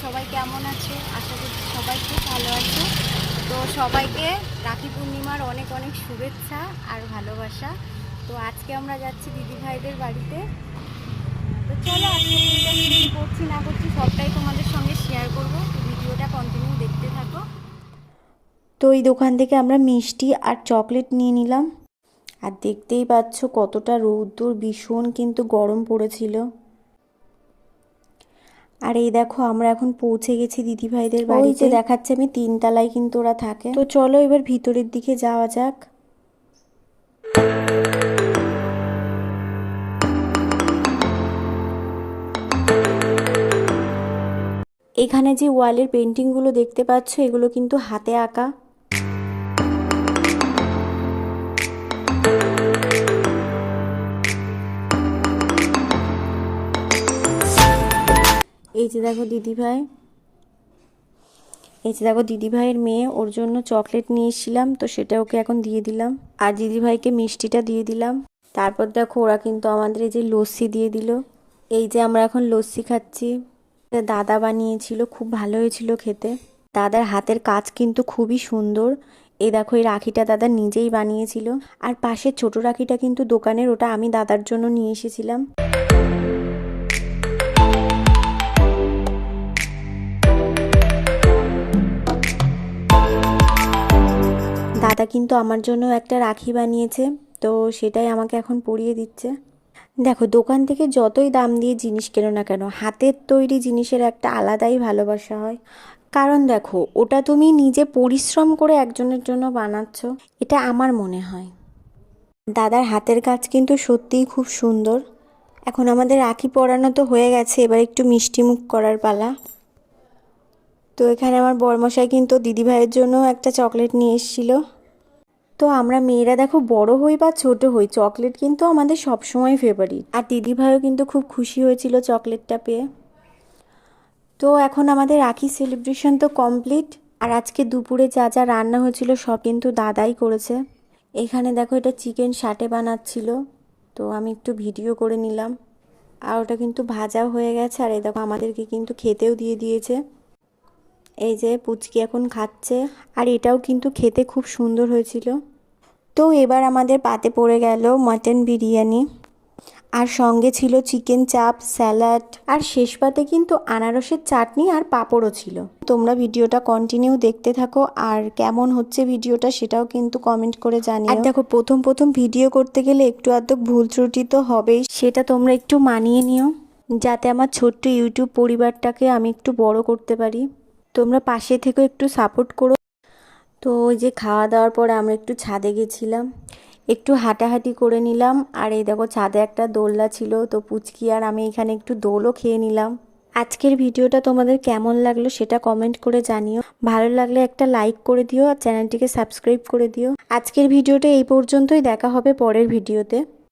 সবাই কেমন আছো? আশা করছি সবাই খুব ভালো আছো। তো সবাইকে রাখি পূর্ণিমার অনেক অনেক শুভেচ্ছা আর ভালোবাসা। তো আজকে আমরা যাচ্ছি দিদিভাইদের বাড়িতে। তো চলো আজকে দিনটা কী করছি না করছি সবটাই তোমাদের সঙ্গে শেয়ার করবো। তো ভিডিওটা কন্টিনিউ দেখতে থাকো। তো এই দোকান থেকে আমরা মিষ্টি আর চকলেট নিয়ে নিলাম। আর দেখতেই পাচ্ছ কতটা রৌদ্র, ভীষণ কিন্তু গরম পড়েছিল। আর এই দেখো আমরা এখন পৌঁছে গেছি দিদিভাইদের বাড়িতে। ওই যে দেখাচ্ছে আমি 3 তলায় কিন্তু ওরা থাকে। তো চলো এবার ভিতরের দিকে যাওয়া যাক। এখানে যে ওয়ালের পেন্টিংগুলো দেখতে পাচ্ছ এগুলো কিন্তু হাতে আঁকা। এই যে দেখো দিদিভাই, এই যে দেখো দিদিভাইয়ের মেয়ে, ওর জন্য চকলেট নিয়ে এসেছিলাম, তো সেটা ওকে এখন দিয়ে দিলাম। আর দিদিভাইকে মিষ্টিটা দিয়ে দিলাম। তারপর দেখো ওরা কিন্তু আমাদের এই যে লস্যি দিয়ে দিল। এই যে আমরা এখন লস্যি খাচ্ছি। দাদা বানিয়েছিল, খুব ভালো হয়েছিল খেতে। দাদার হাতের কাজ কিন্তু খুবই সুন্দর। এই দেখো এই রাখিটা দাদা নিজেই বানিয়েছিল। আর পাশের ছোট রাখিটা কিন্তু দোকানের, ওটা আমি দাদার জন্য নিয়ে এসেছিলাম। দাদা কিন্তু আমার জন্য একটা রাখি বানিয়েছে, তো সেটাই আমাকে এখন পরিয়ে দিচ্ছে। দেখো দোকান থেকে যতই দাম দিয়ে জিনিস কেনো না কেন, হাতের তৈরি জিনিসের একটা আলাদাই ভালোবাসা হয়। কারণ দেখো ওটা তুমি নিজে পরিশ্রম করে একজনের জন্য বানাচ্ছ, এটা আমার মনে হয়। দাদার হাতের কাজ কিন্তু সত্যিই খুব সুন্দর। এখন আমাদের রাখি পরানো তো হয়ে গেছে, এবার একটু মিষ্টি মুখ করার পালা। তো এখানে আমার বরমশাই কিন্তু দিদিভাইয়ের জন্য একটা চকলেট নিয়ে এসেছিলো। তো আমরা মেয়েরা দেখো বড় হই বা ছোট হই, চকলেট কিন্তু আমাদের সবসময় ফেভারিট। আর দিদিভাইও কিন্তু খুব খুশি হয়েছিল চকলেটটা পেয়ে। তো এখন আমাদের রাখি সেলিব্রেশন তো কমপ্লিট। আর আজকে দুপুরে যা যা রান্না হয়েছিল সব কিন্তু দাদাই করেছে। এখানে দেখো এটা চিকেন সাটে বানাচ্ছিল, তো আমি একটু ভিডিও করে নিলাম। আর ওটা কিন্তু ভাজাও হয়ে গেছে। আর এই দেখো আমাদেরকে কিন্তু খেতেও দিয়ে দিয়েছে। এই যে পুচকি এখন খাচ্ছে। আর এটাও কিন্তু খেতে খুব সুন্দর হয়েছিল। তো এবার আমাদের পাতে পড়ে গেল মাটন বিরিয়ানি, আর সঙ্গে ছিল চিকেন চাপ, স্যালাড, আর শেষ পাতে কিন্তু আনারসের চাটনি আর পাঁপড়ও ছিল। তোমরা ভিডিওটা কন্টিনিউ দেখতে থাকো, আর কেমন হচ্ছে ভিডিওটা সেটাও কিন্তু কমেন্ট করে জানিও। আর দেখো প্রথম প্রথম ভিডিও করতে গেলে একটু আধটু ভুল ত্রুটি তো হবেই, সেটা তোমরা একটু মানিয়ে নিও, যাতে আমার ছোট্ট ইউটিউব পরিবারটাকে আমি একটু বড় করতে পারি। তোমরা পাশে থেকে একটু সাপোর্ট করো। তো ওই যে খাওয়া দাওয়ার পরে আমরা একটু ছাদে গেছিলাম, একটু হাঁটাহাঁটি করে নিলাম। আর এই দেখো ছাদে একটা দোলনা ছিল, তো পুচকি আর আমি এখানে একটু দোলও খেয়ে নিলাম। আজকের ভিডিওটা তোমাদের কেমন লাগলো সেটা কমেন্ট করে জানিও। ভালো লাগলে একটা লাইক করে দিও আর চ্যানেলটিকে সাবস্ক্রাইব করে দিও। আজকের ভিডিওটা এই পর্যন্তই, দেখা হবে পরের ভিডিওতে।